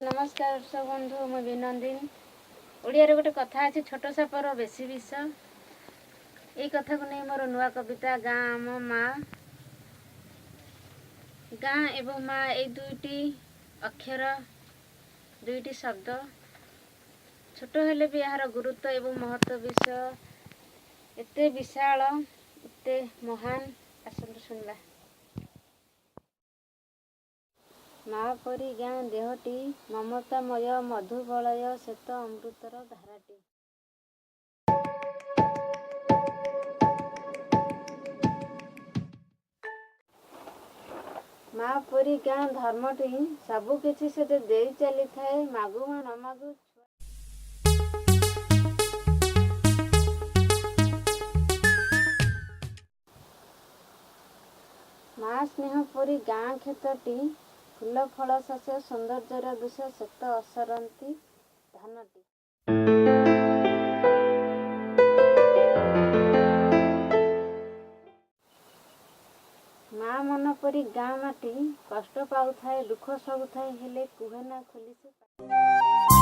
नमस्कार दर्शक बंधु मु विनंदिन ओडिया गोटे कथा अच्छे छोट सापर बेसी विष ये कथा को नहीं मोर नुआ कविता गाँ आम माँ गाँ एवं माँ ये दुईटी अक्षर दुईटी शब्द छोट हेले भी यार गुरुत्व एवं महत्व विषय एते विशाल एते महान आसतु सुनला। माँ परी गाँ देहटी ममतामय मधुबलय श्वेत अमृतर धाराटी। माँ परी गाँ धर्मटी सबु किछि से दे चली थाए मागु वा न मागु। माँ स्नेह परी गाँ क्षेत्रटी फूल फल शस्य सौंदर्यर विषय श्वेत असरती धानटी। माँ मन परी गाँ माटी कष्ट पाऊ थाए दुख सबु थाए हेले कुहे ना खोली से।